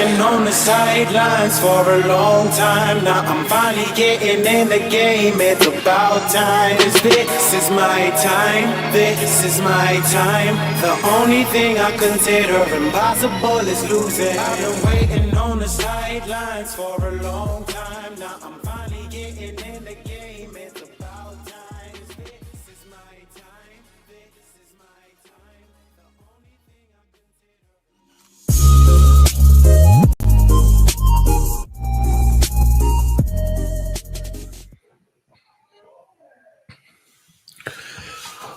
waiting on the sidelines for a long time. Now I'm finally getting in the game. It's about time. 'Cause this is my time. This is my time. The only thing I consider impossible is losing. I've been waiting on the sidelines for a long time. Now I'm finally getting in the game. It's about time. 'Cause this is my time. This is my time. The only thing I consider.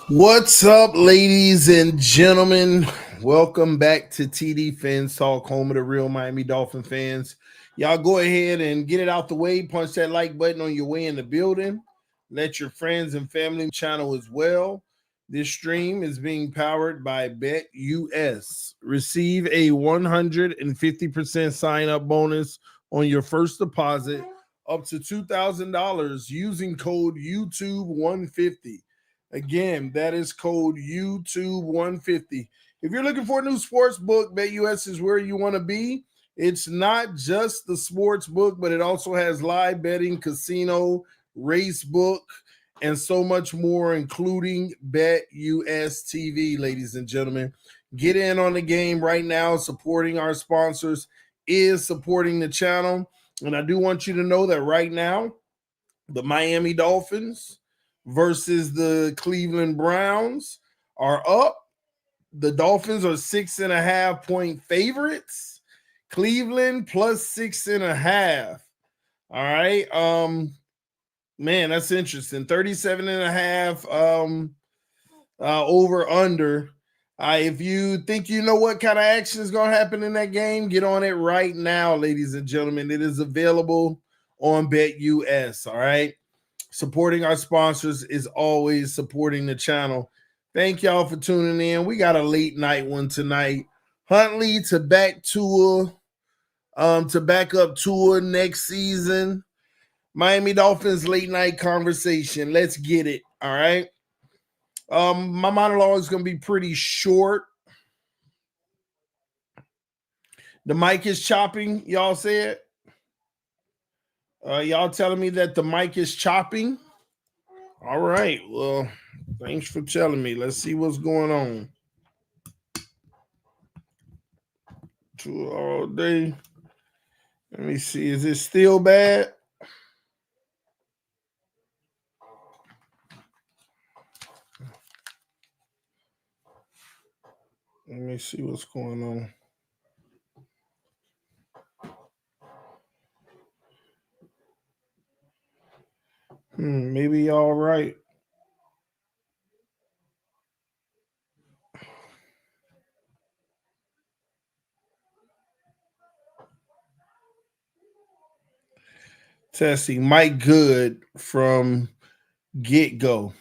What's up, ladies and gentlemen? Welcome back to tdphinstalk, home of the real Miami Dolphin fans. Y'all go ahead and get it out the way. Punch that like button on your way in the building. Let your friends and family channel as well. This stream is being powered by BetUS. Receive a 150% sign-up bonus on your first deposit up to $2,000 using code YouTube150. Again, that is code YouTube150. If you're looking for a new sports book, BetUS is where you want to be. It's not just the sports book, but it also has live betting, casino, race book, and so much more, including BetUS TV, ladies and gentlemen. Get in on the game right now. Supporting our sponsors is supporting the channel. And I do want you to know that right now, the Miami Dolphins versus the Cleveland Browns are up. The Dolphins are 6.5-point favorites. Cleveland plus 6.5. All right. Man, that's interesting. 37.5 over under. If you think you know what kind of action is going to happen in that game, get on it right now, ladies and gentlemen. It is available on BetUS. All right. Supporting our sponsors is always supporting the channel. Thank y'all for tuning in. We got a late night one tonight. Huntley to back up Tua next season. Miami Dolphins late night conversation. Let's get it. All right. My monologue is going to be pretty short. The mic is chopping, y'all said. Y'all telling me that the mic is chopping? All right. Well, thanks for telling me. Let's see what's going on. Two all day. Let me see. Is it still bad? Let me see what's going on. Maybe y'all right. Testing. Mike Good from Get Go.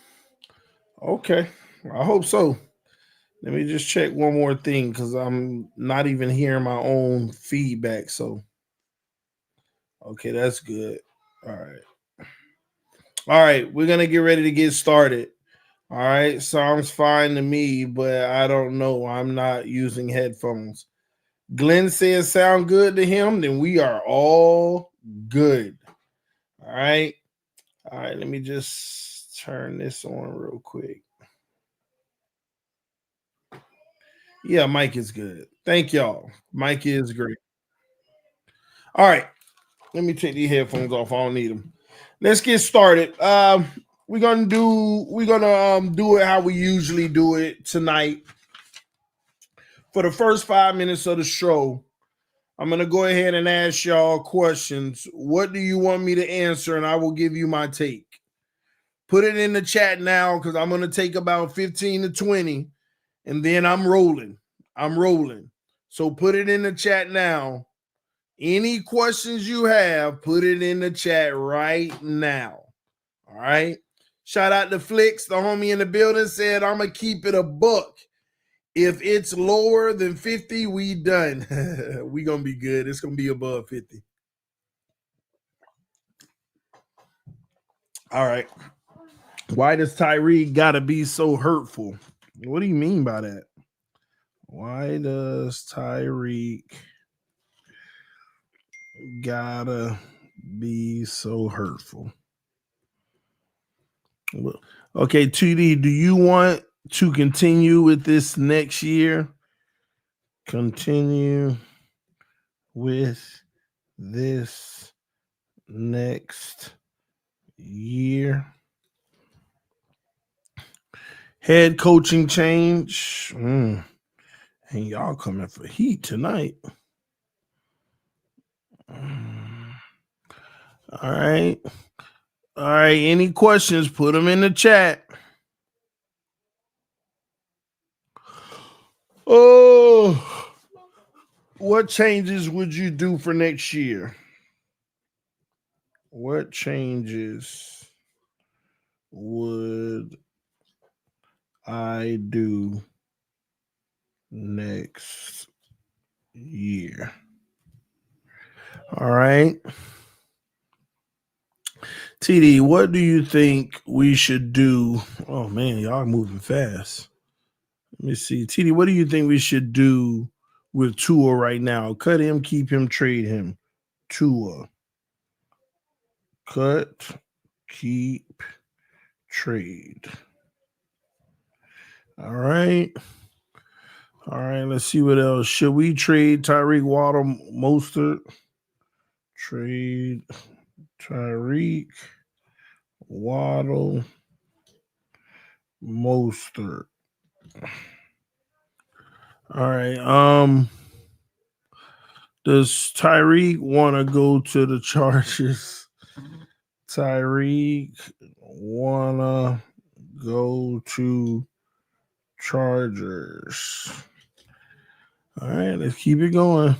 Okay. I hope so. Let me just check one more thing because I'm not even hearing my own feedback. So, okay, that's good. All right. All right. We're going to get ready to get started. All right. Sounds fine to me, but I don't know. I'm not using headphones. Glenn says sound good to him, then we are all good. All right. All right. Let me just turn this on real quick. Yeah, Mike is good. Thank y'all. Mike is great. All right. Let me take these headphones off. I don't need them. Let's get started. We're gonna do it how we usually do it tonight. For the first 5 minutes of the show, I'm gonna go ahead and ask y'all questions. What do you want me to answer? And I will give you my take. Put it in the chat now because I'm gonna take about 15 to 20, and then I'm rolling. So put it in the chat now. Any questions you have, put it in the chat right now. All right. Shout out to Flicks, the homie in the building, said, I'm going to keep it a buck. If it's lower than 50, we done. We going to be good. It's going to be above 50. All right. Why does Tyreek got to be so hurtful? What do you mean by that? Why does Tyreek Gotta be so hurtful. Okay, 2D, do you want to continue with this next year? Continue with this next year. Head coaching change. And y'all coming for heat tonight. All right. All right. Any questions? Put them in the chat. Oh, what changes would you do for next year? What changes would I do next year? All right. TD, what do you think we should do? Oh man, y'all moving fast. Let me see. TD, what do you think we should do with Tua right now? Cut him, keep him, trade him. Tua. Cut, keep, trade. All right. All right, let's see what else. Should we trade Tyreek Waddle Mostert? Trade Tyreek Waddle Mostert. All right. Does Tyreek want to go to the Chargers? Tyreek wanna go to Chargers. All right, let's keep it going.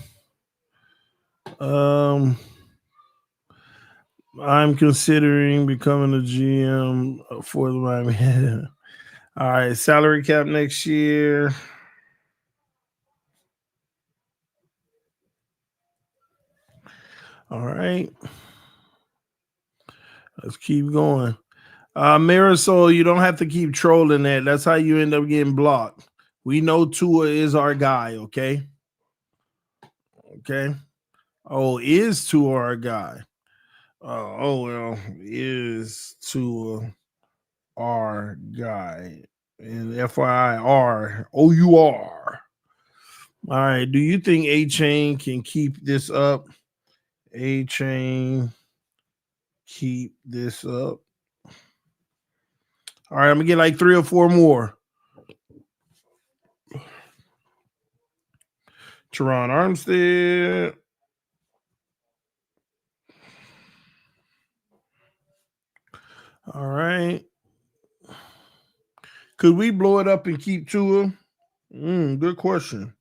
I'm considering becoming a GM for the Miami. All right, salary cap next year. All right. Let's keep going. Marisol, you don't have to keep trolling that. That's how you end up getting blocked. We know Tua is our guy, okay? Okay. Oh, is Tua our guy? Well, is Tua our guy? And FYI, R-O-U-R. All right. Do you think A-Chain can keep this up? A-Chain keep this up? All right, I'm gonna get like 3 or 4 more. Teron Armstead. All right. Could we blow it up and keep Tua? Good question.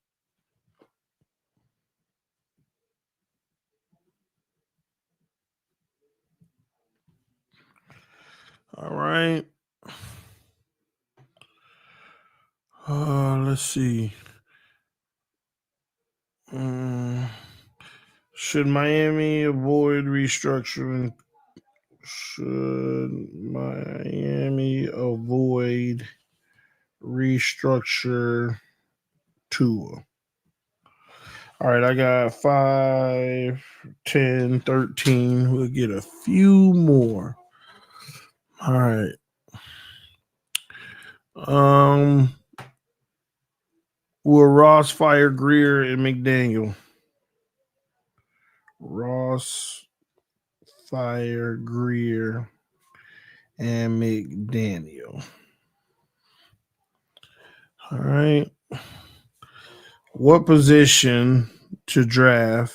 All right. Let's see. Should Miami avoid restructuring? Should Miami avoid restructure Tua? All right, I got 5, 10, 13. We'll get a few more. All right. Will Ross fire Greer and McDaniel? Ross fire Greer and McDaniel. All right. What position to draft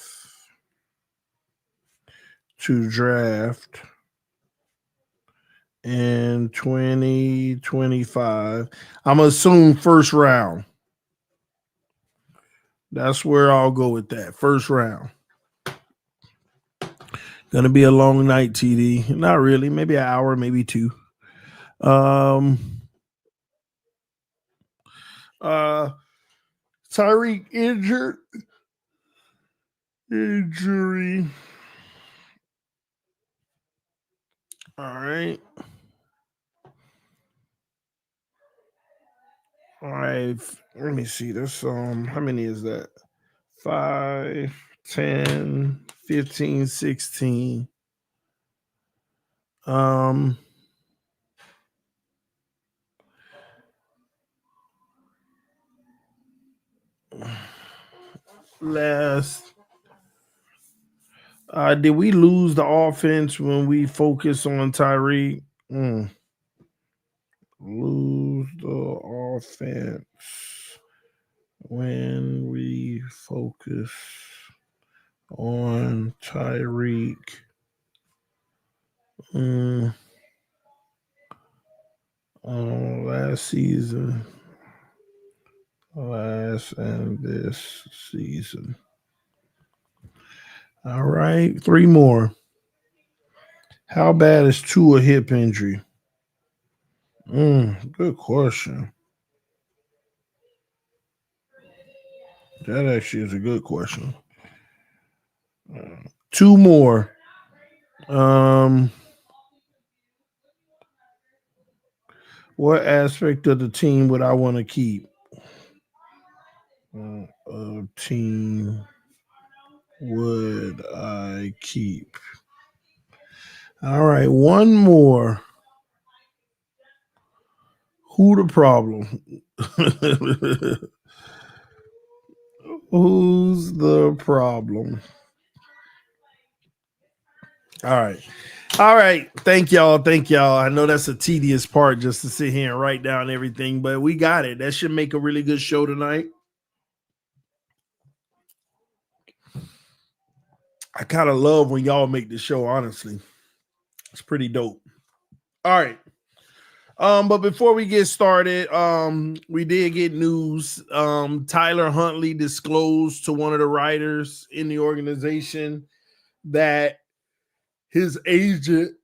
in 2025? I'm gonna assume first round. That's where I'll go with that. First round. Gonna be a long night, TD. Not really. Maybe an hour, maybe 2. Tyreek injury. All right. All right. Let me see. There's how many is that? 5, 10, 15, 16. Last, did we lose the offense when we focus on Tyreek? Lose the offense when we focus on Tyreek. Last season, last and this season. All right, 3 more. How bad is Tua hip injury? Good question. That actually is a good question. 2 more. What aspect of the team would I want to keep? Team would I keep? All right, 1 more. Who the problem? Who's the problem? All right. All right. Thank y'all. Thank y'all. I know that's a tedious part just to sit here and write down everything, but we got it. That should make a really good show tonight. I kind of love when y'all make the show, honestly. It's pretty dope. All right. But before we get started, we did get news. Tyler Huntley disclosed to one of the writers in the organization that his agent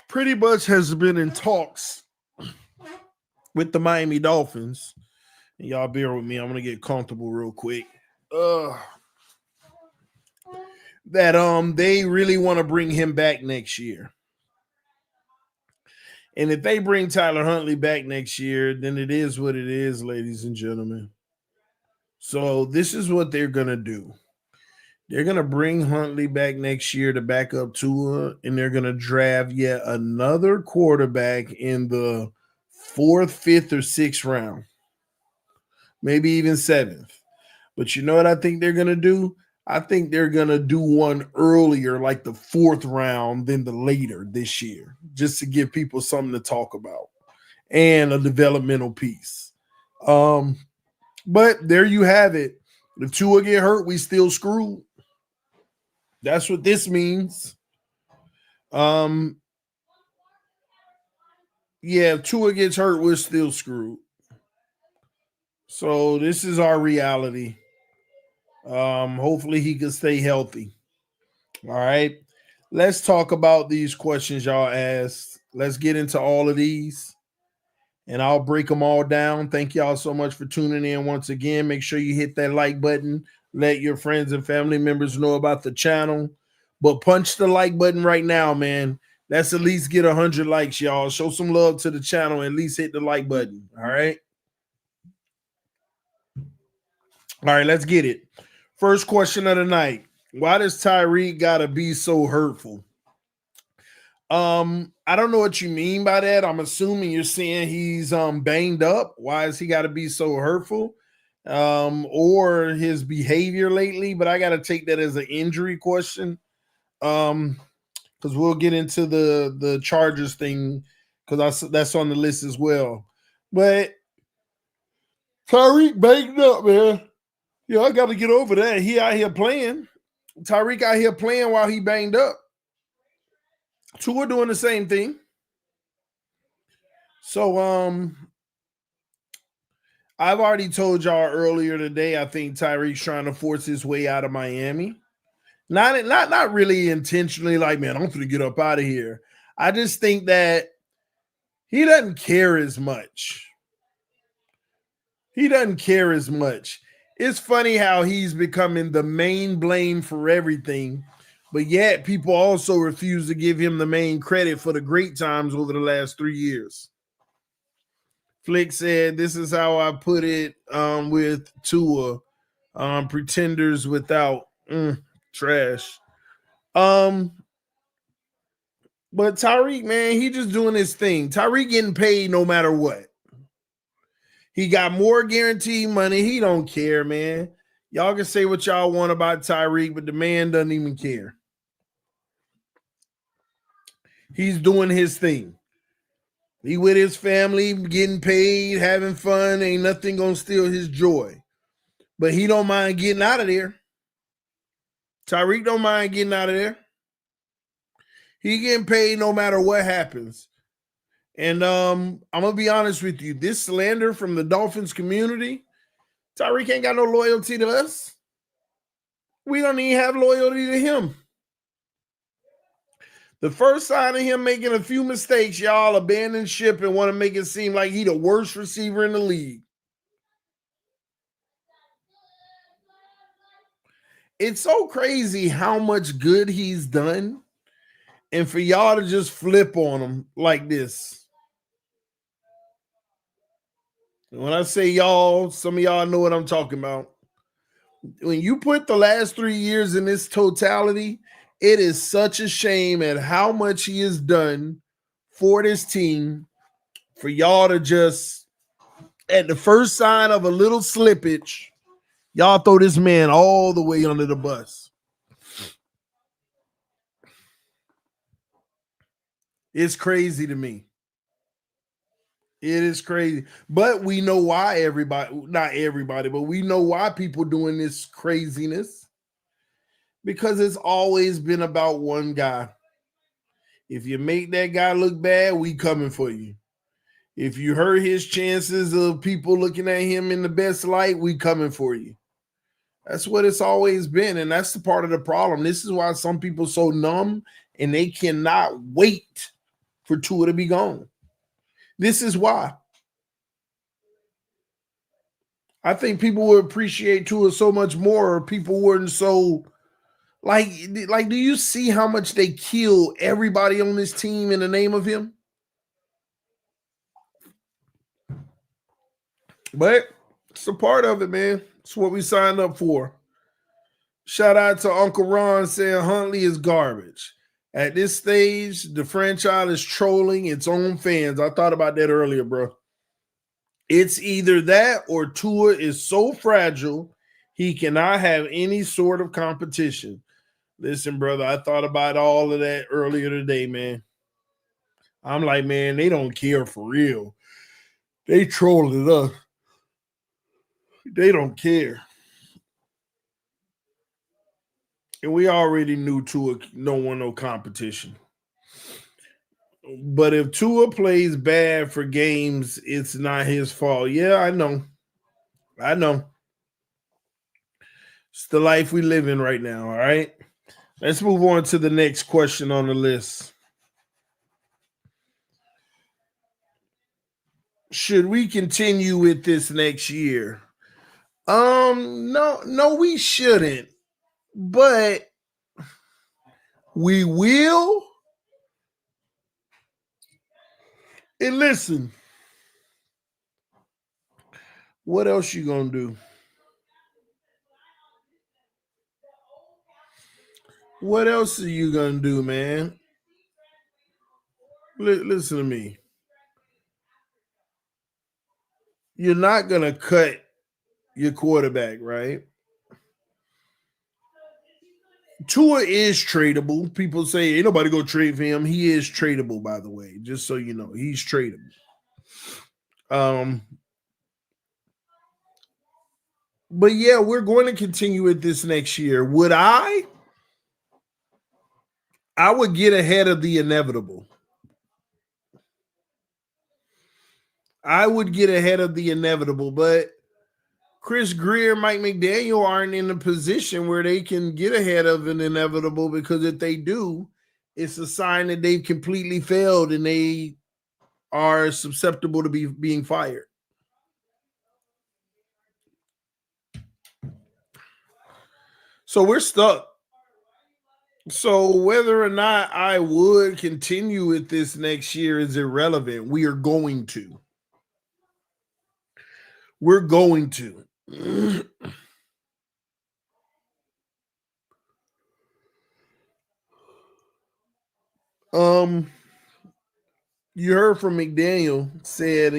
pretty much has been in talks with the Miami Dolphins. And y'all bear with me. I'm going to get comfortable real quick. That they really want to bring him back next year. And if they bring Tyler Huntley back next year, then it is what it is, ladies and gentlemen. So this is what they're going to do. They're going to bring Huntley back next year to back up Tua, and they're going to draft yet another quarterback in the 4th, 5th, or 6th round. Maybe even 7th. But you know what I think they're going to do? I think they're going to do one earlier, like the 4th round, than the later this year, just to give people something to talk about and a developmental piece. But there you have it. If Tua get hurt, we still screwed. That's what this means. Yeah, if Tua gets hurt, we're still screwed. So this is our reality. Hopefully he can stay healthy. All right. Let's talk about these questions y'all asked. Let's get into all of these, and I'll break them all down. Thank y'all so much for tuning in once again. Make sure you hit that like button. Let your friends and family members know about the channel. But punch the like button right now, man. Let's at least get 100 likes, y'all. Show some love to the channel. At least hit the like button. All right. All right, let's get it. First question of the night. Why does Tyreek gotta be so hurtful? I don't know what you mean by that. I'm assuming you're saying he's banged up. Why has he got to be so hurtful? Or his behavior lately, but I gotta take that as an injury question. Because we'll get into the Chargers thing, because that's on the list as well. But Tyreek banged up, man. Yeah, I got to get over that. He out here playing. Tyreek out here playing while he banged up. Tua doing the same thing. So I've already told y'all earlier today, I think Tyreek's trying to force his way out of Miami. Not really intentionally, like, man, I'm gonna get up out of here. I just think that he doesn't care as much. He doesn't care as much. It's funny how he's becoming the main blame for everything, but yet people also refuse to give him the main credit for the great times over the last 3 years. Flick said, this is how I put it with Tua. Pretenders without trash. But Tyreek, man, he just doing his thing. Tyreek getting paid no matter what. He got more guaranteed money. He don't care, man. Y'all can say what y'all want about Tyreek, but the man doesn't even care. He's doing his thing. He with his family, getting paid, having fun. Ain't nothing gonna steal his joy. But he don't mind getting out of there. Tyreek don't mind getting out of there. He getting paid no matter what happens. And I'm gonna be honest with you. This slander from the Dolphins community, Tyreek ain't got no loyalty to us. We don't even have loyalty to him. The first sign of him making a few mistakes, y'all abandon ship and want to make it seem like he the worst receiver in the league. It's so crazy how much good he's done, and for y'all to just flip on him like this. When I say y'all, some of y'all know what I'm talking about. When you put the last 3 years in this totality, it is such a shame at how much he has done for this team for y'all to just, at the first sign of a little slippage, y'all throw this man all the way under the bus. It's crazy to me. It is crazy. But we know why not everybody, but we know why people doing this craziness. Because it's always been about one guy. If you make that guy look bad, we coming for you. If you hurt his chances of people looking at him in the best light, we coming for you. That's what it's always been, and that's the part of the problem. This is why some people so numb and they cannot wait for Tua to be gone. This is why. I think people would appreciate Tua so much more if people weren't so like, do you see how much they kill everybody on this team in the name of him? But it's a part of it, man. It's what we signed up for. Shout out to Uncle Ron saying Huntley is garbage. At this stage, the franchise is trolling its own fans. I thought about that earlier, bro. It's either that or Tua is so fragile, he cannot have any sort of competition. Listen, brother, I thought about all of that earlier today, man. I'm like, man, they don't care for real. They trolling us. They don't care. And we already knew Tua don't want no competition. But if Tua plays bad for games, it's not his fault. Yeah, I know. It's the life we live in right now, all right? Let's move on to the next question on the list. Should we continue with this next year? No, we shouldn't. But we will. And listen, what else you gonna do? What else are you gonna do, man? Listen to me. You're not gonna cut your quarterback, right? Tua is tradable. People say ain't nobody go trade for him. He is tradable, by the way, just so you know. He's tradable. But yeah, we're going to continue with this next year. Would I? I would get ahead of the inevitable. I would get ahead of the inevitable, but Chris Greer, Mike McDaniel aren't in a position where they can get ahead of an inevitable, because if they do, it's a sign that they've completely failed and they are susceptible to being fired. So we're stuck. So whether or not I would continue with this next year is irrelevant. We are going to. We're going to. You heard from McDaniel said,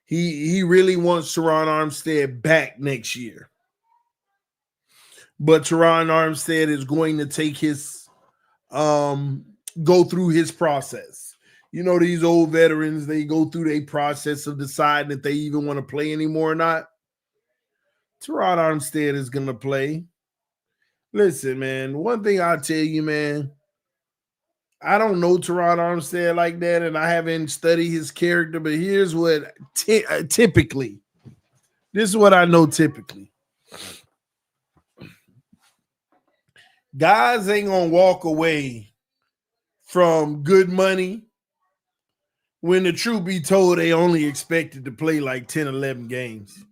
he really wants Teron Armstead back next year. But Teron Armstead is going to take his go through his process. These old veterans, they go through their process of deciding if they even want to play anymore or not. Teron Armstead is going to play. Listen, man, one thing I'll tell you, man, I don't know Teron Armstead like that, and I haven't studied his character, but here's what typically, this is what I know typically. Guys ain't going to walk away from good money when the truth be told they only expected to play like 10, 11 games.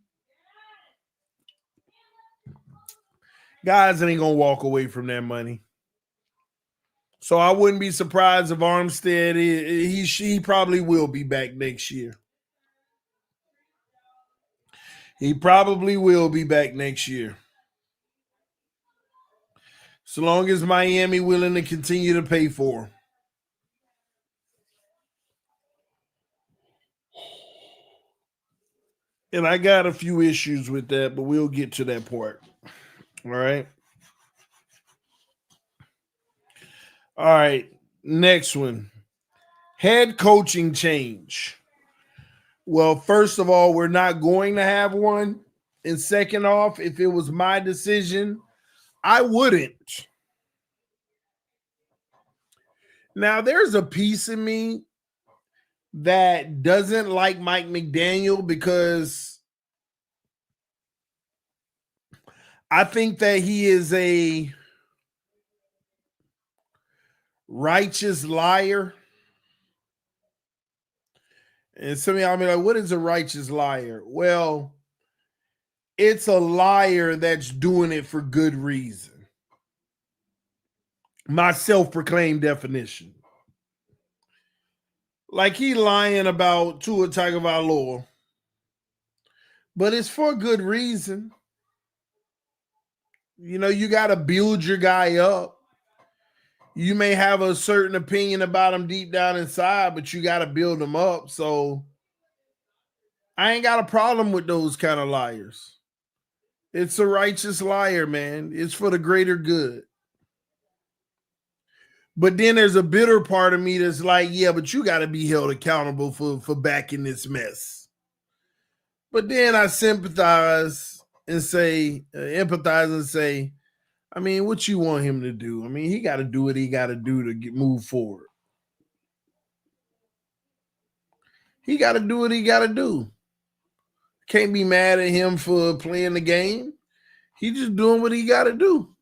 Guys ain't going to walk away from that money. So I wouldn't be surprised if Armstead, he probably will be back next year. He probably will be back next year. So long as Miami willing to continue to pay for him. And I got a few issues with that, but we'll get to that part. All right. All right. Next one. Head coaching change. Well, first of all, we're not going to have one. And second off, if it was my decision, I wouldn't. Now, there's a piece of me that doesn't like Mike McDaniel because I think that he is a righteous liar. And some of y'all be like, what is a righteous liar? Well, it's a liar that's doing it for good reason. My self-proclaimed definition. Like he lying about Tua Tagovailoa, but it's for good reason. You got to build your guy up. You may have a certain opinion about him deep down inside, but you got to build him up. So I ain't got a problem with those kind of liars. It's a righteous liar, man. It's for the greater good. But then there's a bitter part of me that's like, yeah, but you got to be held accountable for backing this mess. But then I empathize and say, I mean, what you want him to do? I mean, he got to do what he got to do to move forward. He got to do what he got to do. Can't be mad at him for playing the game. He just doing what he got to do.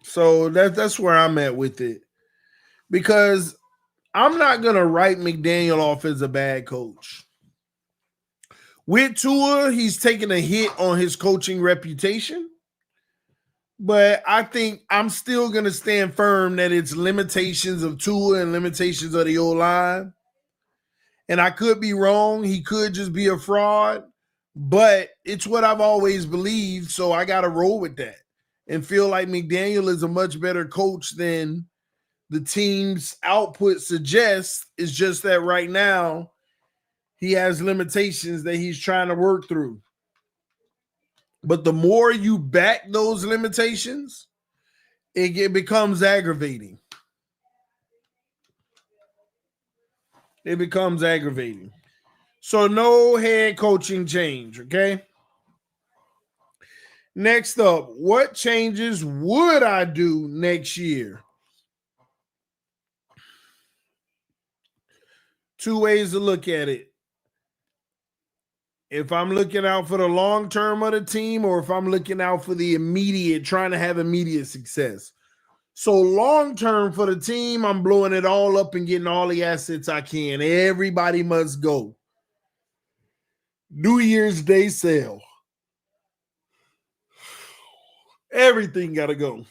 So that's where I'm at with it. Because I'm not going to write McDaniel off as a bad coach. With Tua, he's taking a hit on his coaching reputation. But I think I'm still going to stand firm that it's limitations of Tua and limitations of the O-line. And I could be wrong. He could just be a fraud. But it's what I've always believed, so I got to roll with that and feel like McDaniel is a much better coach than the team's output suggests. It's just that right now he has limitations that he's trying to work through. But the more you back those limitations, it becomes aggravating. It becomes aggravating. So no head coaching change, okay? Next up, what changes would I do next year? Two ways to look at it. If I'm looking out for the long term of the team or if I'm looking out for the immediate, trying to have immediate success. So long term for the team, I'm blowing it all up and getting all the assets I can. Everybody must go. New Year's Day sale. Everything got to go.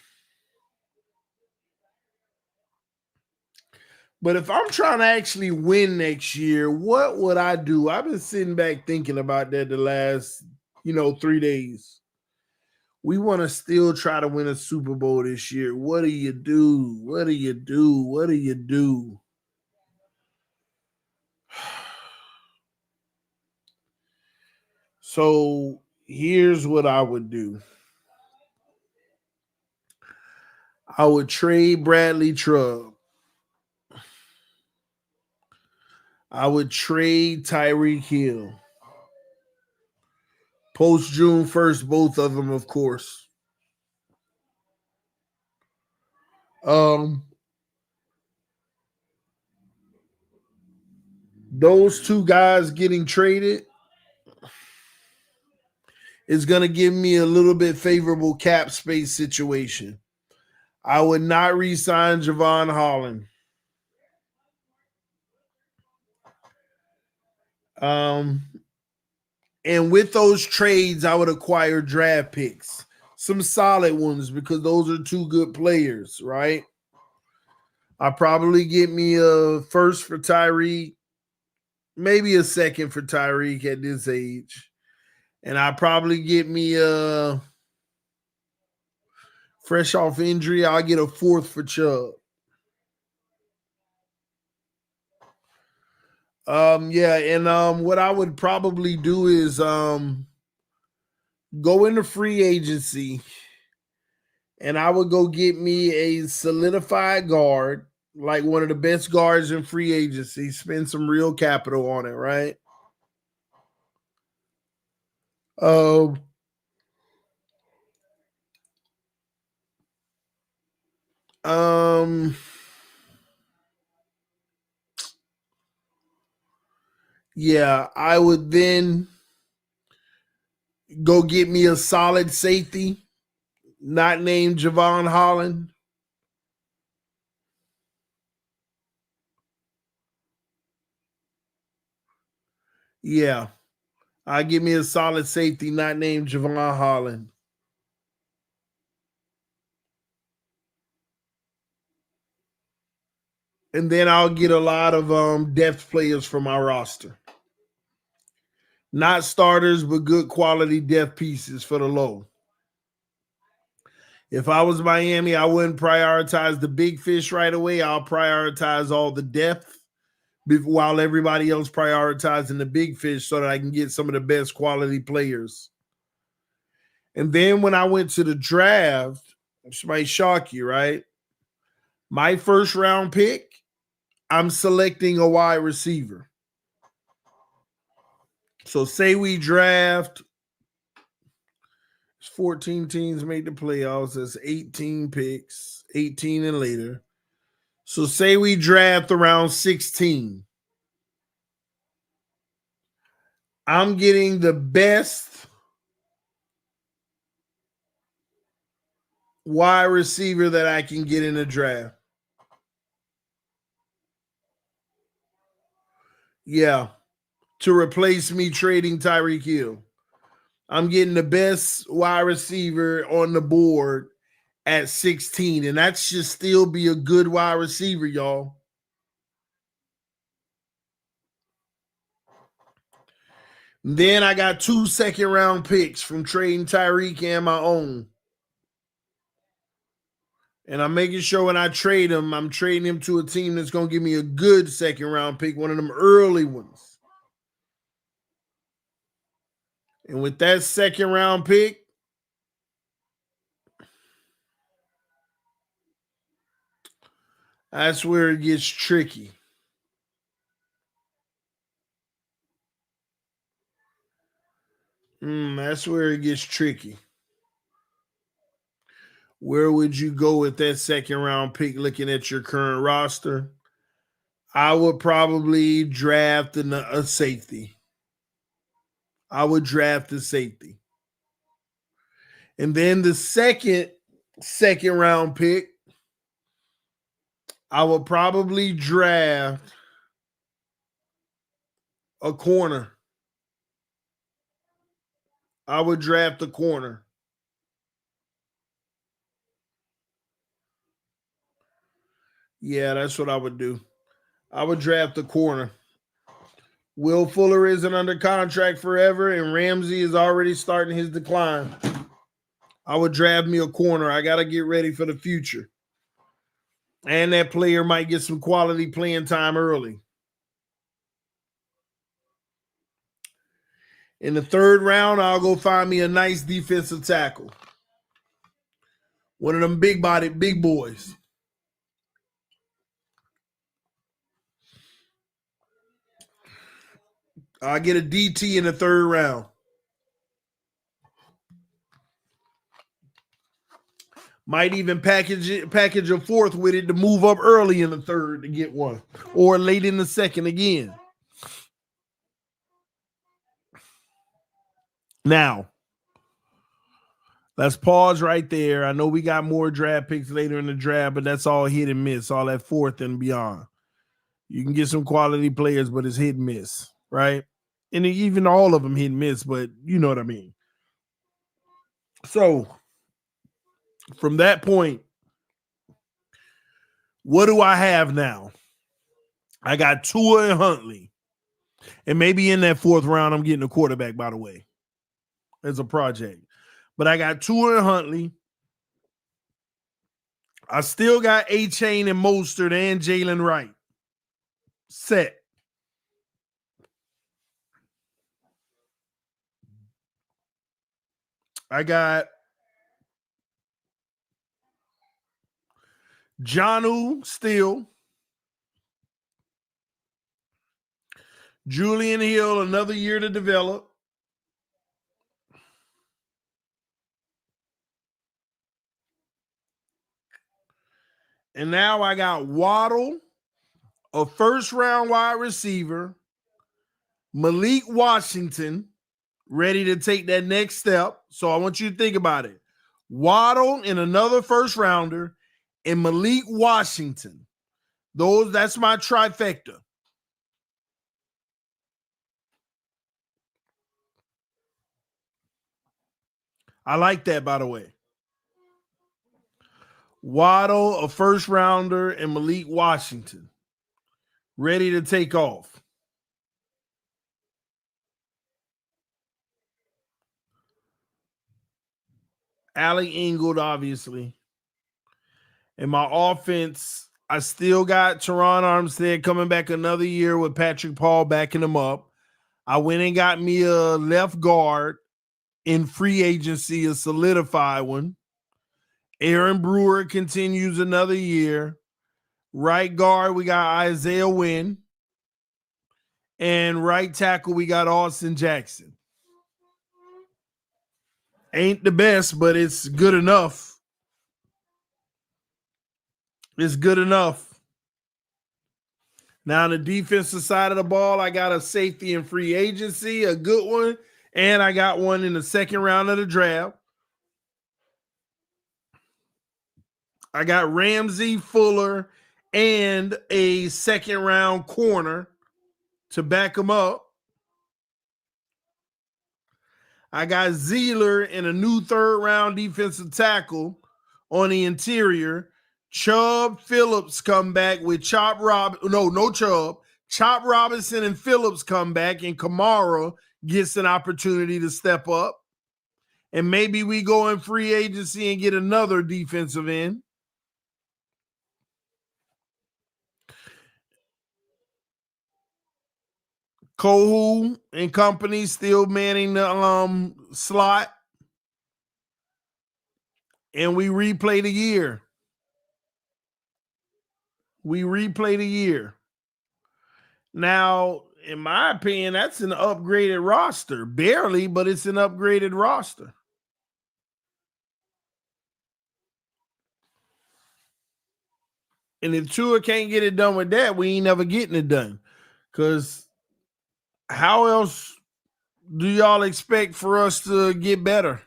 But if I'm trying to actually win next year, what would I do? I've been sitting back thinking about that the last, 3 days. We want to still try to win a Super Bowl this year. What do you do? What do you do? What do you do? So here's what I would do. I would trade Bradley Chubb. I would trade Tyreek Hill. Post June 1st, both of them, of course. Those two guys getting traded is going to give me a little bit favorable cap space situation. I would not re-sign Javon Holland. And with those trades, I would acquire draft picks, some solid ones, because those are two good players, right? I probably get me a first for Tyreek, maybe a second for Tyreek at this age. And I probably get me a fresh off injury, I'll get a fourth for Chubb. What I would probably do is go into free agency, and I would go get me a solidified guard, like one of the best guards in free agency, spend some real capital on it, right? Yeah, I would then go get me a solid safety, not named Javon Holland. Yeah, I give me a solid safety, not named Javon Holland. And then I'll get a lot of depth players for my roster. Not starters, but good quality depth pieces for the low. If I was Miami, I wouldn't prioritize the big fish right away. I'll prioritize all the depth while everybody else prioritizing the big fish so that I can get some of the best quality players. And then when I went to the draft, which might shock you, right? My first round pick, I'm selecting a wide receiver. So say we draft 14 teams made the playoffs. That's 18 picks, 18 and later. So say we draft around 16. I'm getting the best wide receiver that I can get in the draft. Yeah. To replace me trading Tyreek Hill. I'm getting the best wide receiver on the board at 16, and that should still be a good wide receiver, y'all. Then I got 2 second-round picks from trading Tyreek and my own. And I'm making sure when I trade him, I'm trading him to a team that's going to give me a good second-round pick, one of them early ones. And with that second-round pick, that's where it gets tricky. That's where it gets tricky. Where would you go with that second round pick looking at your current roster? I would probably draft a safety. I would draft a safety. And then the second round pick, I would probably draft a corner. I would draft a corner. Yeah, that's what I would do. I would draft a corner. Will Fuller isn't under contract forever, and Ramsey is already starting his decline. I would draft me a corner. I got to get ready for the future. And that player might get some quality playing time early. In the third round, I'll go find me a nice defensive tackle. One of them big boys. I'll get a DT in the third round. Might even package a fourth with it to move up early in the third to get one. Or late in the second again. Now, let's pause right there. I know we got more draft picks later in the draft, but that's all hit and miss, all that fourth and beyond. You can get some quality players, but it's hit and miss, right? And even all of them hit and miss, but you know what I mean. So, from that point, what do I have now? I got Tua and Huntley. And maybe in that fourth round, I'm getting a quarterback, by the way, as a project. But I got Tua and Huntley. I still got A-Chain and Mostert and Jalen Wright. Set. I got Jonnu still. Julian Hill, another year to develop. And now I got Waddle, a first-round wide receiver, Malik Washington, ready to take that next step. So I want you to think about it. Waddle and another first-rounder, and Malik Washington. That's my trifecta. I like that, by the way. Waddle, a first rounder, and Malik Washington ready to take off. Alec Ingold, obviously. And my offense, I still got Teron Armstead coming back another year with Patrick Paul backing him up. I went and got me a left guard in free agency, a solidified one. Aaron Brewer continues another year. Right guard, we got Isaiah Wynn. And right tackle, we got Austin Jackson. Ain't the best, but it's good enough. It's good enough. Now, on the defensive side of the ball, I got a safety in free agency, a good one, and I got one in the second round of the draft. I got Ramsey, Fuller, and a second-round corner to back them up. I got Zeeler and a new third-round defensive tackle on the interior. Chubb, Phillips come back with Chop Robinson and Phillips come back, and Kamara gets an opportunity to step up. And maybe we go in free agency and get another defensive end. Kohu and company still manning the slot. And we replay the year. Now, in my opinion, that's an upgraded roster. Barely, but it's an upgraded roster. And if Tua can't get it done with that, we ain't never getting it done. Because how else do y'all expect for us to get better?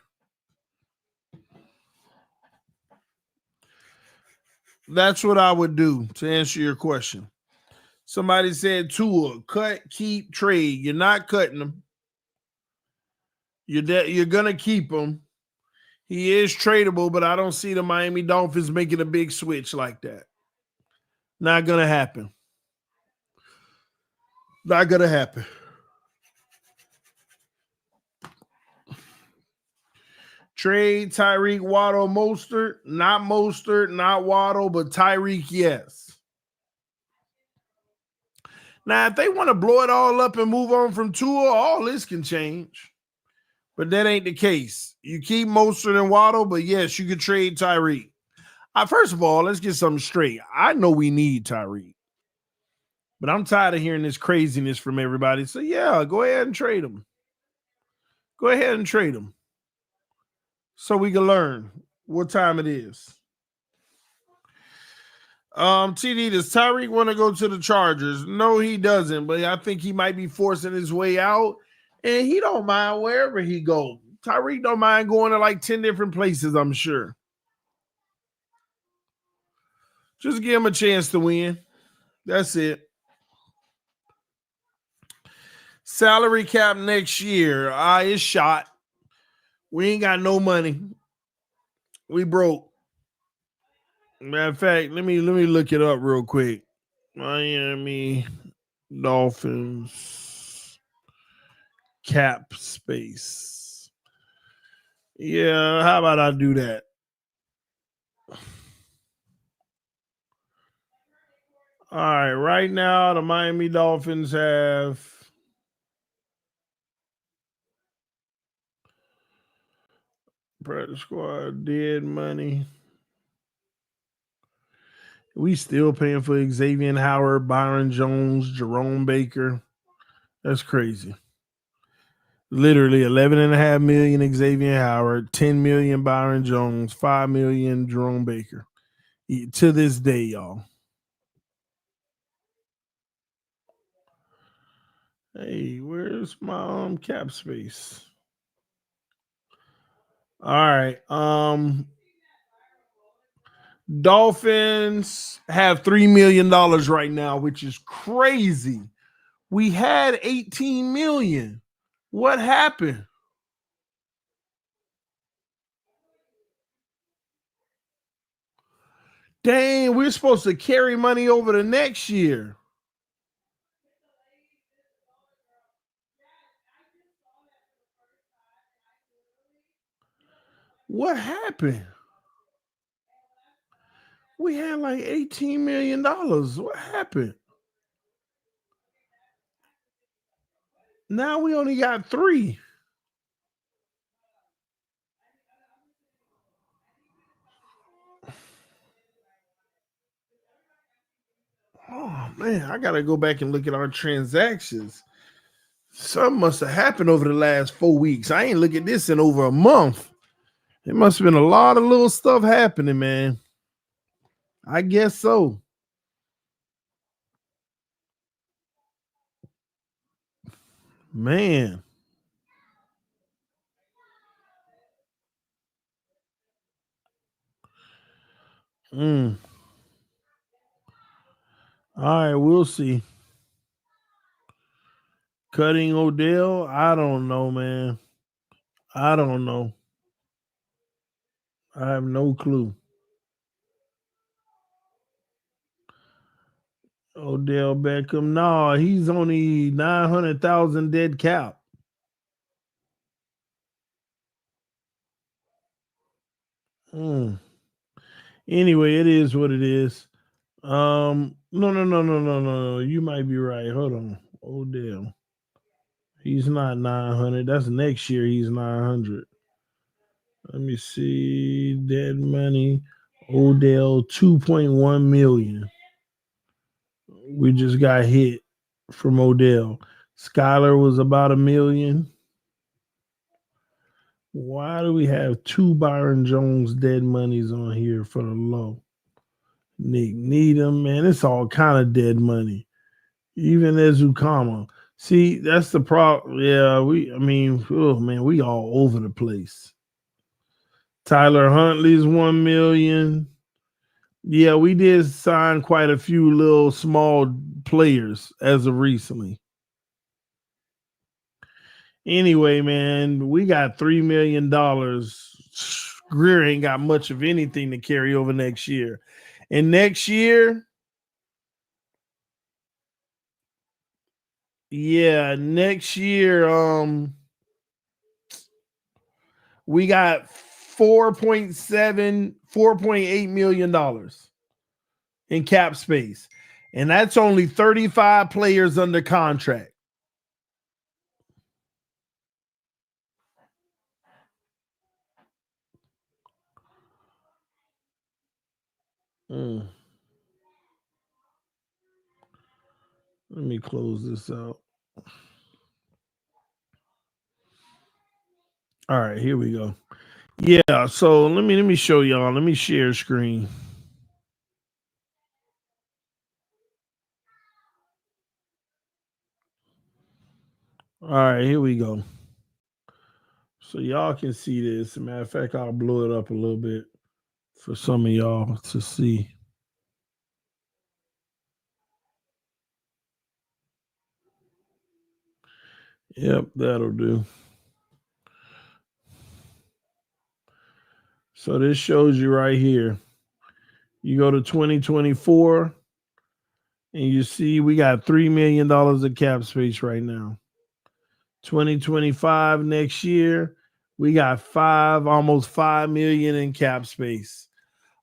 That's what I would do to answer your question. Somebody said Tua, cut, keep, trade. You're not cutting him. You're going to keep him. He is tradable, but I don't see the Miami Dolphins making a big switch like that. Not going to happen. Not going to happen. Trade Tyreek, Waddle, Mostert. Not Mostert, not Waddle, but Tyreek, yes. Now, if they want to blow it all up and move on from Tua, all this can change. But that ain't the case. You keep Mostert and Waddle, but yes, you could trade Tyreek. First of all, let's get something straight. I know we need Tyreek, but I'm tired of hearing this craziness from everybody. So, yeah, go ahead and trade him. Go ahead and trade him so we can learn what time it is. TD, does Tyreek want to go to the Chargers? No, he doesn't, but I think he might be forcing his way out, and he don't mind wherever he goes. Tyreek don't mind going to like 10 different places, I'm sure. Just give him a chance to win. That's it. Salary cap next year. It's shot. We ain't got no money. We broke. Matter of fact, let me look it up real quick. Miami Dolphins cap space. Yeah, how about I do that? All right, right now the Miami Dolphins have practice squad dead money. We still paying for Xavier Howard, Byron Jones, Jerome Baker. That's crazy. Literally $11.5 million Xavier Howard, $10 million Byron Jones, $5 million Jerome Baker. To this day, y'all. Hey, where's my cap space? All right. Dolphins have $3 million right now, which is crazy. We had 18 million. What happened? Dang, we're supposed to carry money over to next year. What happened? We had like $18 million. What happened? Now we only got 3. Oh man, I gotta go back and look at our transactions. Something must have happened over the last 4 weeks. I ain't look at this in over a month. It must have been a lot of little stuff happening, man. I guess so. Man. All right, we'll see. Cutting Odell? I don't know, man. I don't know. I have no clue. Odell Beckham. No, he's only 900,000 dead cap. Anyway, it is what it is. No. You might be right. Hold on. Odell. He's not 900. That's next year. He's 900. Let me see. Dead money. Odell 2.1 million. We just got hit from Odell. Skyler was about $1 million. Why do we have 2 Byron Jones dead monies on here for the low? Nick Needham, man, it's all kind of dead money. Even Ezukama. See, that's the problem. Yeah, we all over the place. Tyler Huntley's 1 million. Yeah, we did sign quite a few little small players as of recently. Anyway, man, we got $3 million. Greer ain't got much of anything to carry over next year. And next year, we got $4.8 million in cap space. And that's only 35 players under contract. Let me close this out. All right, here we go. Yeah, so let me show y'all. Let me share screen. All right, here we go. So y'all can see this. As a matter of fact, I'll blow it up a little bit for some of y'all to see. Yep, that'll do. So this shows you right here. You go to 2024 and you see we got $3 million of cap space right now. 2025 next year, we got almost 5 million in cap space.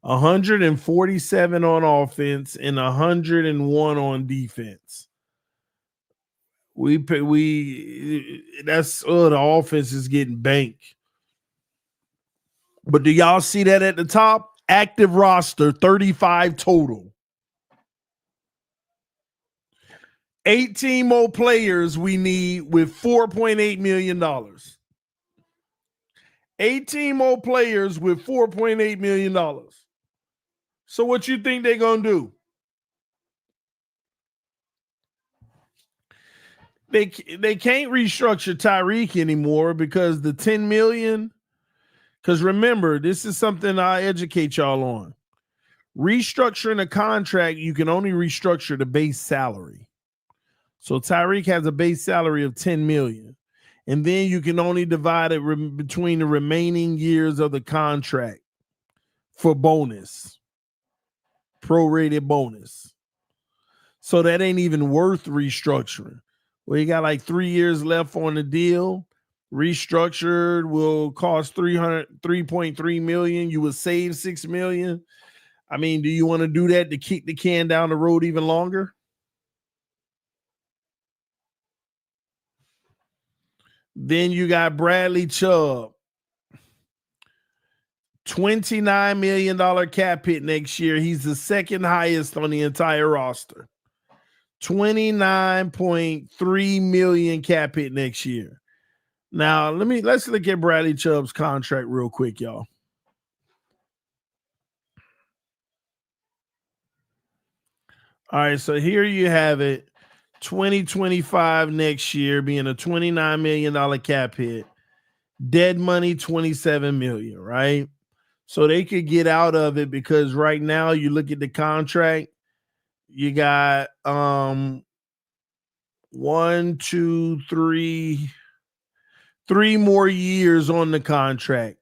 147 on offense and 101 on defense. The offense is getting banked. But do y'all see that at the top? Active roster, 35 total. 18 more players we need with $4.8 million. 18 more players with $4.8 million. So what you think they're going to do? They can't restructure Tyreek anymore because the $10 million, because remember, this is something I educate y'all on. Restructuring a contract, you can only restructure the base salary. So Tyreek has a base salary of $10 million. And then you can only divide it between the remaining years of the contract for bonus, prorated bonus. So that ain't even worth restructuring. Well, you got like 3 years left on the deal. Restructured will cost $3.3 million. You will save $6 million. I mean, do you want to do that to kick the can down the road even longer? Then you got Bradley Chubb. $29 million cap hit next year. He's the second highest on the entire roster. $29.3 million cap hit next year. Now, let's look at Bradley Chubb's contract real quick, y'all. All right, so here you have it. 2025 next year being a $29 million cap hit. Dead money, $27 million, right? So they could get out of it because right now you look at the contract, you got 3 more years on the contract.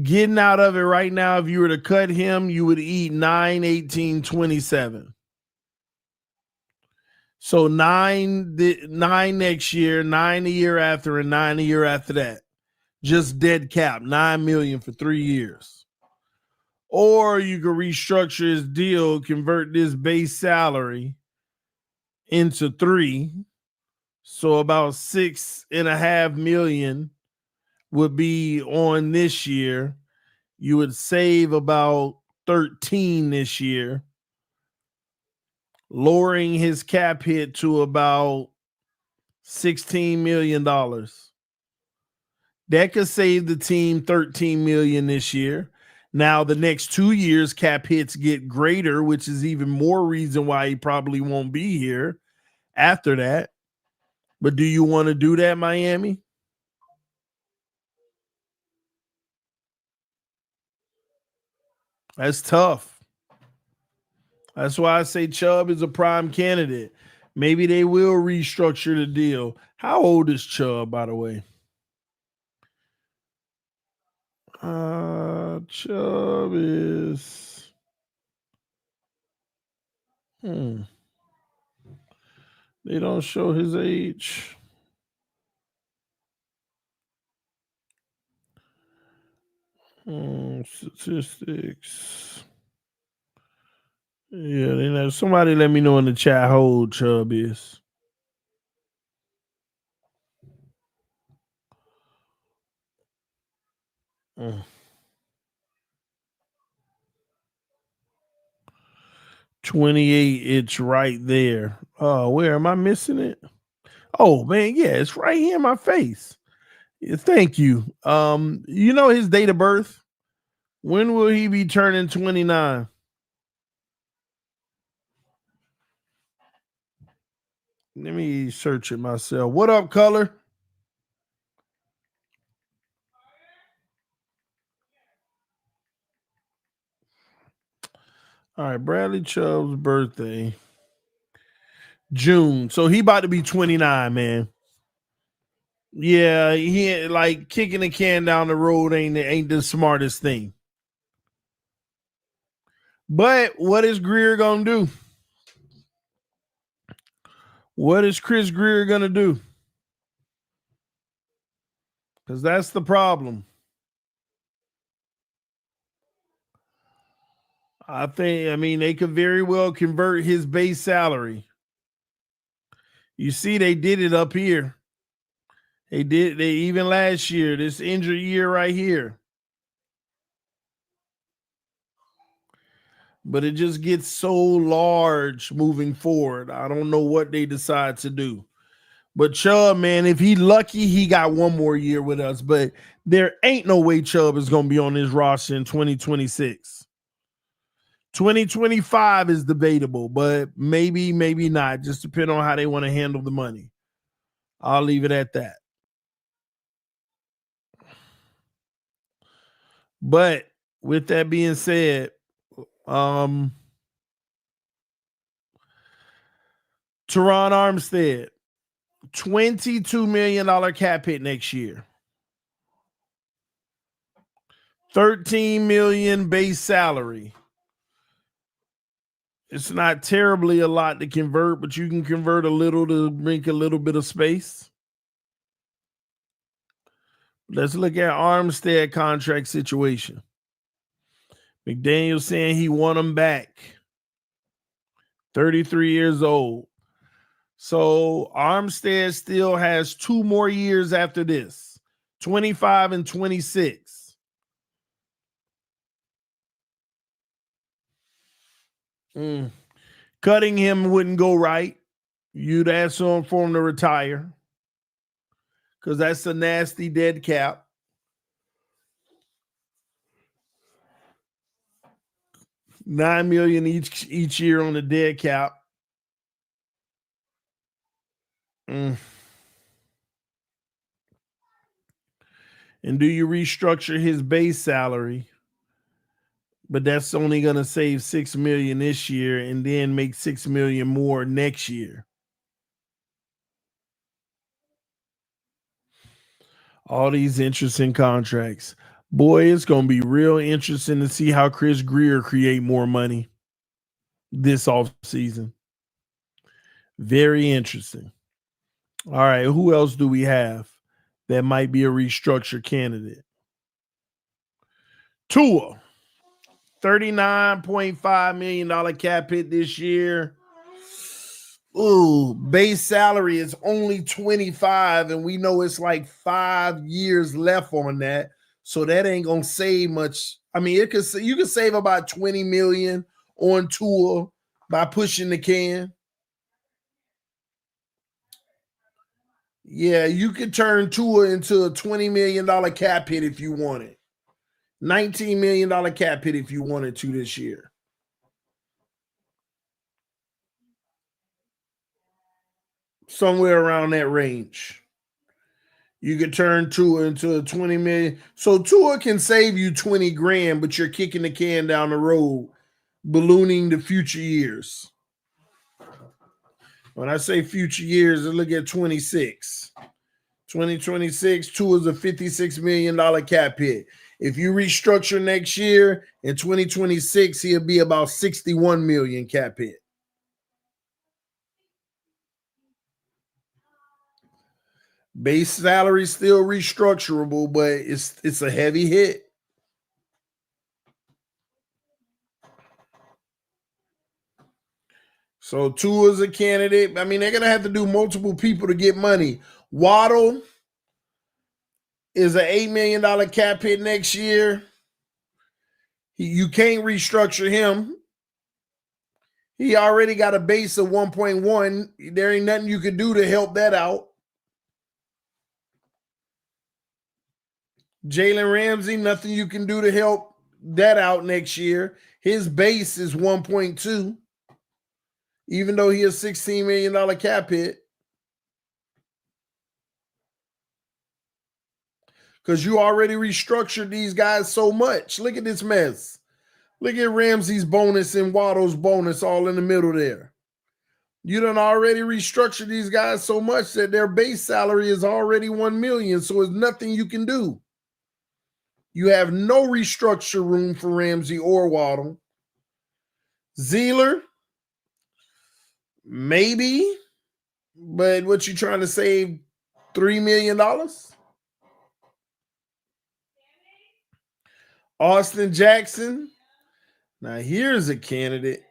Getting out of it right now, if you were to cut him, you would eat 9, 18, 27. So 9 next year, 9 the year after, and 9 the year after that. Just dead cap, $9 million for 3 years. Or you could restructure his deal, convert this base salary into 3. So about $6.5 million would be on this year. You would save about 13 this year, lowering his cap hit to about $16 million. That could save the team $13 million this year. Now, the next 2 years, cap hits get greater, which is even more reason why he probably won't be here after that. But do you want to do that, Miami? That's tough. That's why I say Chubb is a prime candidate. Maybe they will restructure the deal. How old is Chubb, by the way? Chubb is they don't show his age. Statistics. Yeah, they know. Somebody let me know in the chat how old Chubb is. Mm. 28, it's right there. Oh, where am I missing it? Oh man, yeah, it's right here in my face. Yeah, thank you. You know his date of birth? When will he be turning 29? Let me search it myself. What up, color? All right, Bradley Chubb's birthday. June. So he about to be 29, man. Yeah, he like kicking the can down the road ain't the smartest thing. But what is Greer gonna do? What is Chris Greer gonna do? Because that's the problem. I mean, they could very well convert his base salary. You see, they did it up here. They even last year, this injured year right here. But it just gets so large moving forward. I don't know what they decide to do. But Chubb, man, if he lucky, he got one more year with us. But there ain't no way Chubb is going to be on this roster in 2026. 2025 is debatable, but maybe not. Just depending on how they want to handle the money. I'll leave it at that. But with that being said, Teron Armstead, $22 million cap hit next year. $13 million base salary. It's not terribly a lot to convert, but you can convert a little to make a little bit of space. Let's look at Armstead contract situation. McDaniel saying he want him back. 33 years old. So Armstead still has 2 more years after this, 25 and 26. Cutting him wouldn't go right. You'd ask him for him to retire because that's a nasty dead cap. $9 million each year on the dead cap. And do you restructure his base salary? But that's only going to save $6 million this year and then make $6 million more next year. All these interesting contracts. Boy, it's going to be real interesting to see how Chris Greer create more money this offseason. Very interesting. All right, who else do we have that might be a restructure candidate? Tua, $39.5 million cap hit this year. Ooh, base salary is only 25, and we know it's like 5 years left on that. So that ain't gonna save much. I mean, you could save about 20 million on Tua by pushing the can. Yeah, you could turn Tua into a $20 million cap hit if you wanted. $19 million cap hit if you wanted to this year. Somewhere around that range. You could turn Tua into a 20 million. So Tua can save you 20 grand, but you're kicking the can down the road, ballooning the future years. When I say future years, I look at 26. 2026, Tua's a $56 million cap hit. If you restructure next year, in 2026, he'll be about 61 million cap hit. Base salary still restructurable, but it's a heavy hit. So Tua is a candidate. I mean, they're going to have to do multiple people to get money. Waddle is an $8 million cap hit next year. You can't restructure him. He already got a base of 1.1. There ain't nothing you can do to help that out. Jalen Ramsey, nothing you can do to help that out next year. His base is 1.2, even though he has $16 million cap hit. Because you already restructured these guys so much. Look at this mess. Look at Ramsey's bonus and Waddle's bonus all in the middle there. You done already restructured these guys so much that their base salary is already $1 million, so there's nothing you can do. You have no restructure room for Ramsey or Waddle. Zeeler, maybe, but what you trying to save $3 million? Austin Jackson. Now here's a candidate.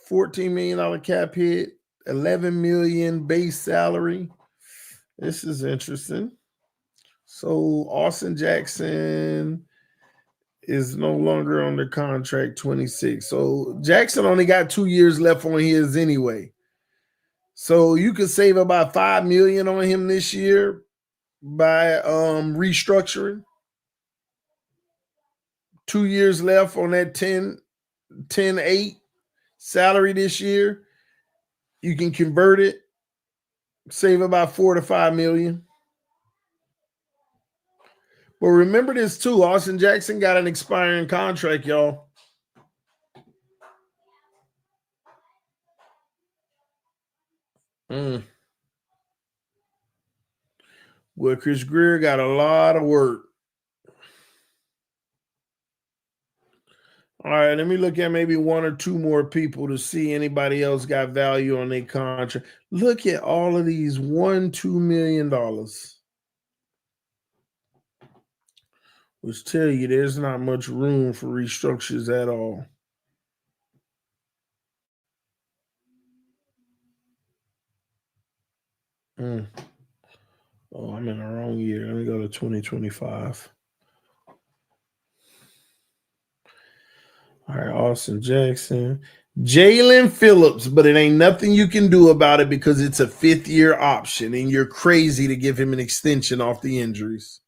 $14 million cap hit, $11 million base salary. This is interesting. So Austin Jackson is no longer under contract 26. So Jackson only got 2 years left on his anyway. So you could save about $5 million on him this year by restructuring. 2 years left on that 10-8 salary this year. You can convert it, save about $4 to $5 million. But remember this too, Austin Jackson got an expiring contract, y'all. Well, Chris Greer got a lot of work. All right, let me look at maybe one or two more people to see anybody else got value on their contract. Look at all of these $1-2 million, which tell you there's not much room for restructures at all. Oh, I'm in the wrong year. Let me go to 2025. All right, Austin Jackson. Jalen Phillips, but it ain't nothing you can do about it because it's a 5th-year option, and you're crazy to give him an extension off the injuries.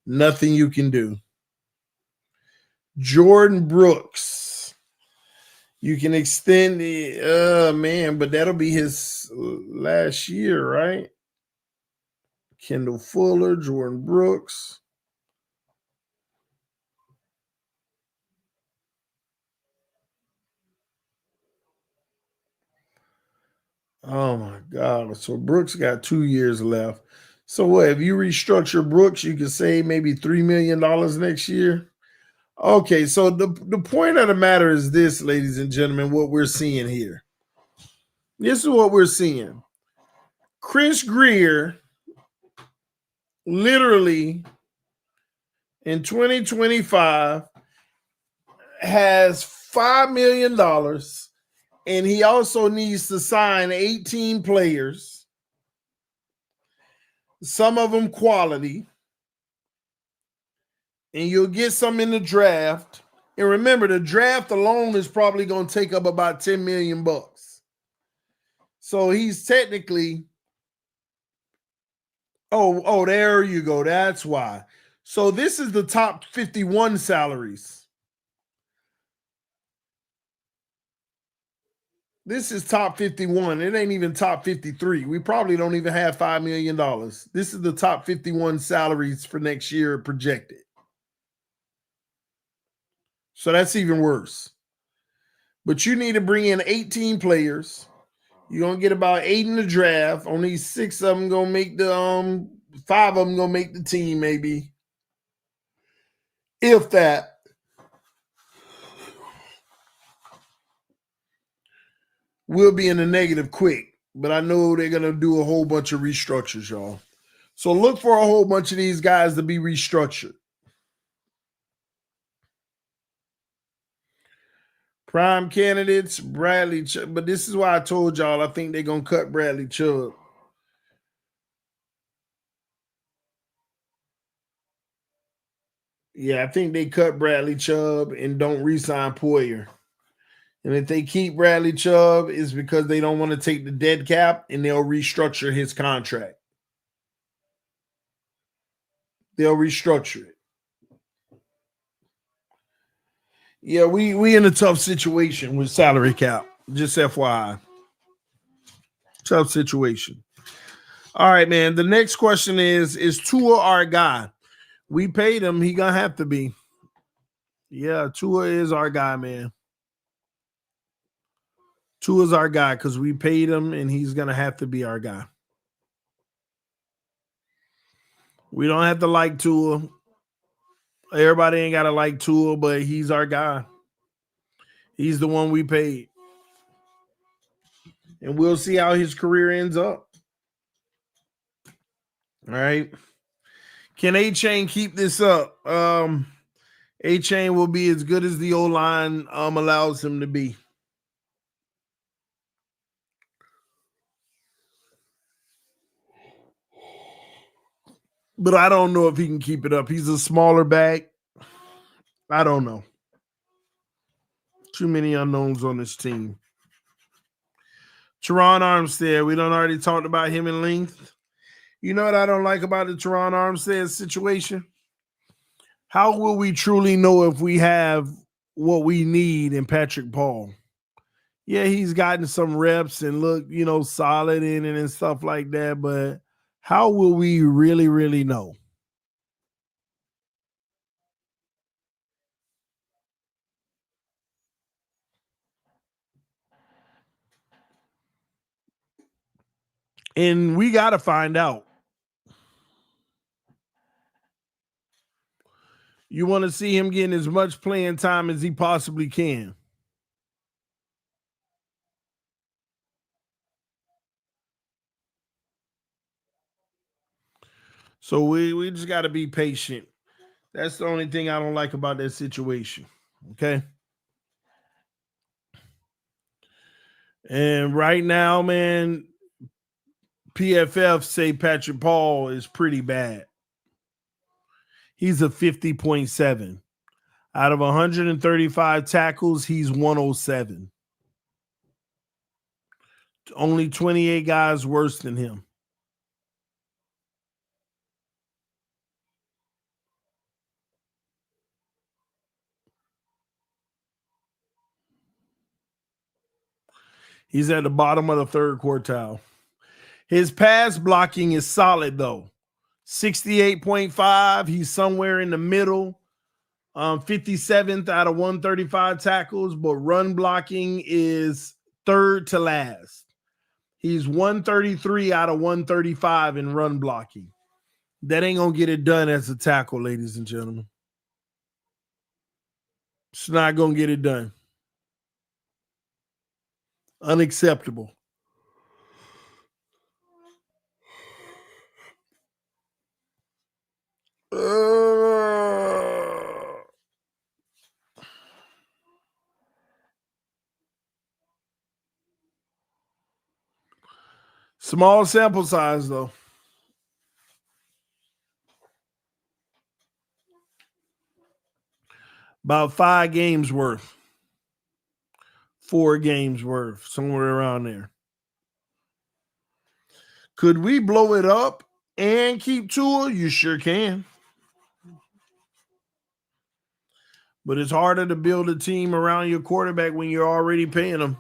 Nothing you can do. Jordan Brooks. You can extend the man, but that'll be his last year, right? Kendall Fuller, Jordan Brooks. Oh my God. So Brooks got 2 years left. So what? If you restructure Brooks, you can save maybe $3 million next year. Okay, so the point of the matter is this, ladies and gentlemen, what we're seeing here. This is what we're seeing. Chris Greer literally in 2025 has $5 million, and he also needs to sign 18 players, some of them quality, and you'll get some in the draft. And remember, the draft alone is probably going to take up about $10 million. So he's technically, oh, there you go. That's why. So this is the top 51 salaries. This is top 51. It ain't even top 53. We probably don't even have $5 million. This is the top 51 salaries for next year projected. So that's even worse. But you need to bring in 18 players. You're going to get about 8 in the draft. Only 6 of them going to make the 5 of them going to make the team maybe. If that. We'll be in the negative quick. But I know they're going to do a whole bunch of restructures, y'all. So look for a whole bunch of these guys to be restructured. Prime candidates, Bradley Chubb. But this is why I told y'all I think they're going to cut Bradley Chubb. Yeah, I think they cut Bradley Chubb and don't re-sign Poyer. And if they keep Bradley Chubb, it's because they don't want to take the dead cap and they'll restructure his contract. They'll restructure it. Yeah, we in a tough situation with salary cap. Just FYI. Tough situation. All right, man. The next question is Tua our guy? We paid him. He gonna have to be. Yeah, Tua is our guy, man. Tua's our guy because we paid him and he's gonna have to be our guy. We don't have to like Tua. Everybody ain't gotta like Tua, but he's our guy. He's the one we paid. And we'll see how his career ends up. All right. Can A-Chain keep this up? A-Chain will be as good as the O-line allows him to be. But I don't know if he can keep it up. He's a smaller back. I don't know. Too many unknowns on this team. Teron Armstead, we done already talked about him in length. You know what I don't like about the Teron Armstead situation? How will we truly know if we have what we need in Patrick Paul? Yeah, he's gotten some reps and look, solid in it and stuff like that, but how will we really, really know? And we got to find out. You want to see him getting as much playing time as he possibly can. So we just got to be patient. That's the only thing I don't like about that situation. Okay. And right now, man, PFF say Patrick Paul is pretty bad. He's a 50.7. Out of 135 tackles, he's 107. Only 28 guys worse than him. He's at the bottom of the third quartile. His pass blocking is solid, though. 68.5. He's somewhere in the middle. 57th out of 135 tackles, but run blocking is third to last. He's 133 out of 135 in run blocking. That ain't going to get it done as a tackle, ladies and gentlemen. It's not going to get it done. Unacceptable. Small sample size, though. About 5 games worth. 4 games worth, somewhere around there. Could we blow it up and keep Tua? You sure can. But it's harder to build a team around your quarterback when you're already paying him.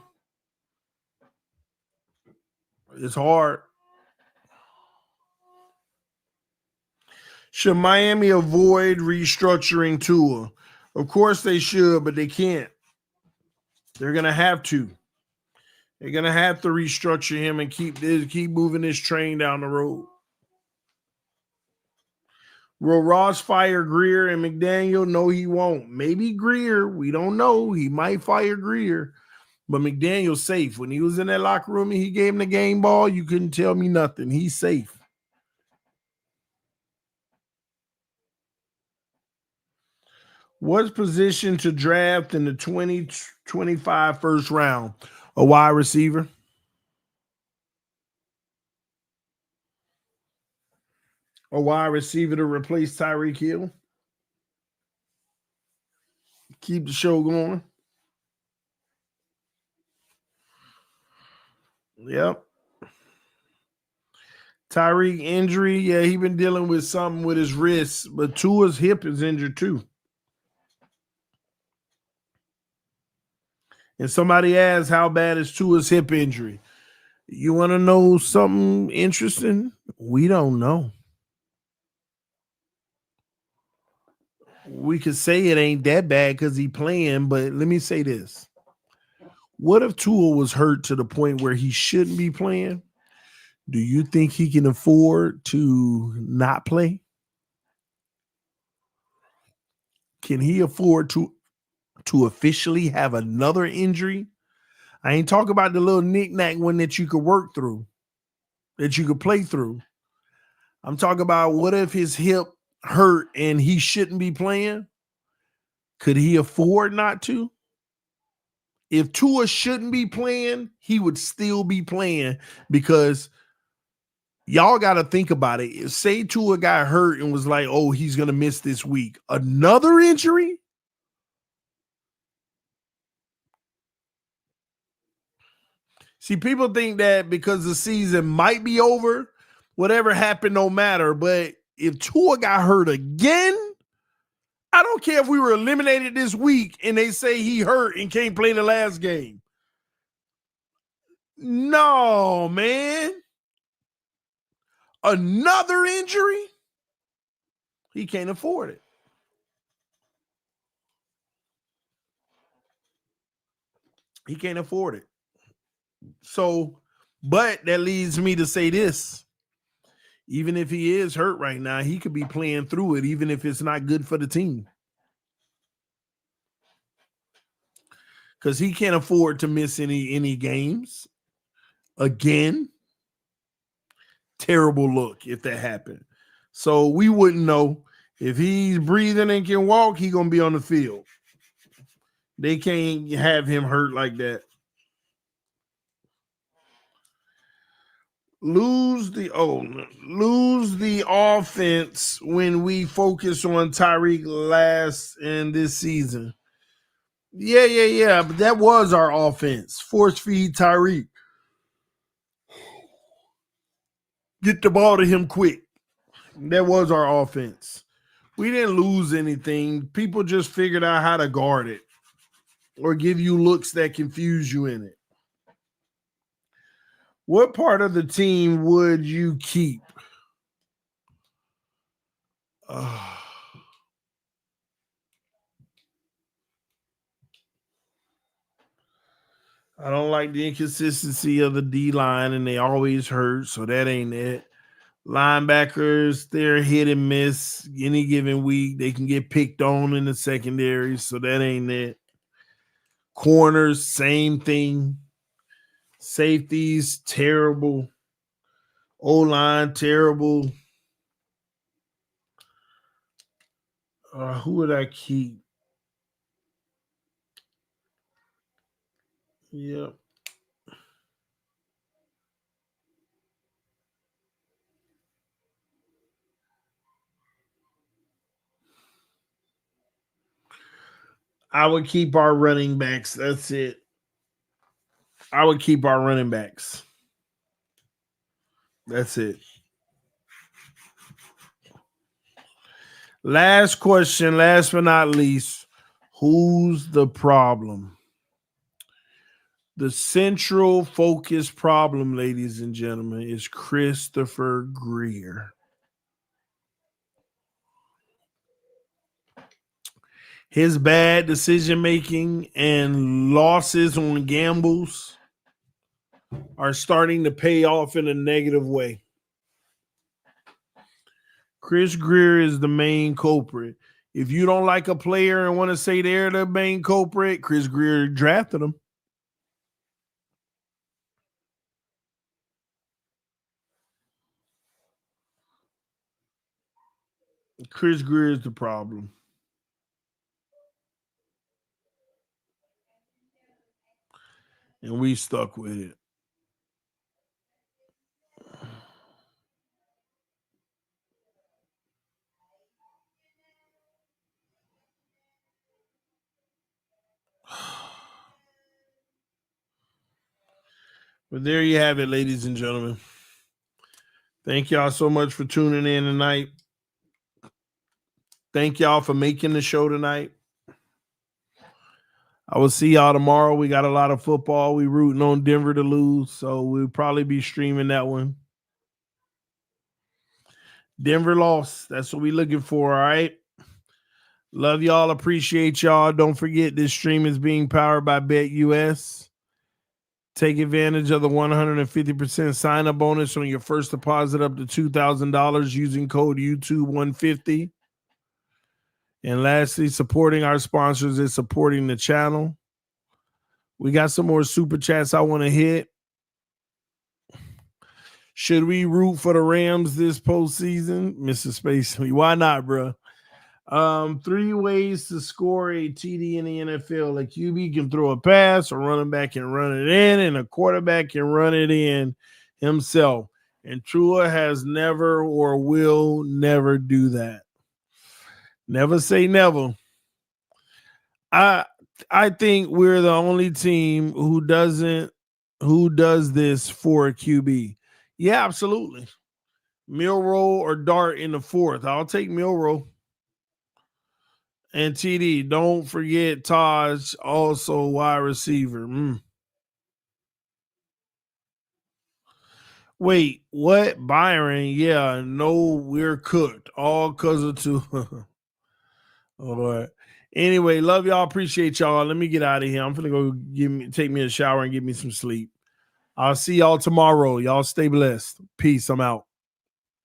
It's hard. Should Miami avoid restructuring Tua? Of course they should, but they can't. They're going to have to. They're going to have to restructure him and keep moving this train down the road. Will Ross fire Greer and McDaniel? No, he won't. Maybe Greer. We don't know. He might fire Greer. But McDaniel's safe. When he was in that locker room and he gave him the game ball, you couldn't tell me nothing. He's safe. What's position to draft in the 2025 first round? A wide receiver? A wide receiver to replace Tyreek Hill? Keep the show going. Yep. Tyreek injury. Yeah, he been dealing with something with his wrist, but Tua's hip is injured too. And somebody asked, how bad is Tua's hip injury? You want to know something interesting? We don't know. We could say it ain't that bad because he playing, but let me say this. What if Tua was hurt to the point where he shouldn't be playing? Do you think he can afford to not play? Can he afford to officially have another injury? I ain't talking about the little knick-knack one that you could work through, that you could play through. I'm talking about what if his hip hurt and he shouldn't be playing? Could he afford not to? If Tua shouldn't be playing, he would still be playing because y'all got to think about it. If say Tua got hurt and was like, oh, he's going to miss this week, another injury? See, people think that because the season might be over, whatever happened don't matter. But if Tua got hurt again, I don't care if we were eliminated this week and they say he hurt and can't play the last game. No, man. Another injury? He can't afford it. He can't afford it. So, but that leads me to say this. Even if he is hurt right now, he could be playing through it, even if it's not good for the team. Because he can't afford to miss any games. Again, terrible look if that happened. So we wouldn't know. If he's breathing and can walk, he's going to be on the field. They can't have him hurt like that. Lose the offense when we focus on Tyreek last in this season. Yeah. But that was our offense. Force feed Tyreek. Get the ball to him quick. That was our offense. We didn't lose anything. People just figured out how to guard it or give you looks that confuse you in it. What part of the team would you keep? I don't like the inconsistency of the D line, and they always hurt, so that ain't it. Linebackers, they're hit and miss. Any given week, they can get picked on in the secondary, so that ain't it. Corners, same thing. Safeties, terrible. O-line, terrible. Who would I keep? Yep. I would keep our running backs. That's it. I would keep our running backs. That's it. Last question, last but not least, who's the problem? The central focus problem, ladies and gentlemen, is Christopher Greer. His bad decision making and losses on gambles are starting to pay off in a negative way. Chris Greer is the main culprit. If you don't like a player and want to say they're the main culprit, Chris Greer drafted him. Chris Greer is the problem. And we stuck with it. But there you have it, ladies and gentlemen. Thank y'all so much for tuning in tonight. Thank y'all for making the show tonight. I will see y'all tomorrow. We got a lot of football. We rooting on Denver to lose, so we'll probably be streaming that one. Denver lost. That's what we're looking for, all right? Love y'all. Appreciate y'all. Don't forget this stream is being powered by BetUS. Take advantage of the 150% sign-up bonus on your first deposit up to $2,000 using code YouTube150. And lastly, supporting our sponsors is supporting the channel. We got some more super chats I want to hit. Should we root for the Rams this postseason? Mr. Space, why not, bro? 3 ways to score a TD in the NFL. A QB can throw a pass, a running back can run it in, and a quarterback can run it in himself. And Tua has never or will never do that. Never say never. I think we're the only team who does this for a QB. Yeah, absolutely. Milroe or Dart in the 4th. I'll take Milroe. And TD, don't forget Taj, also wide receiver. Wait, what? Byron? Yeah, no, we're cooked. All because of two. All right. Anyway, love y'all. Appreciate y'all. Let me get out of here. I'm gonna go take me a shower and get me some sleep. I'll see y'all tomorrow. Y'all stay blessed. Peace. I'm out.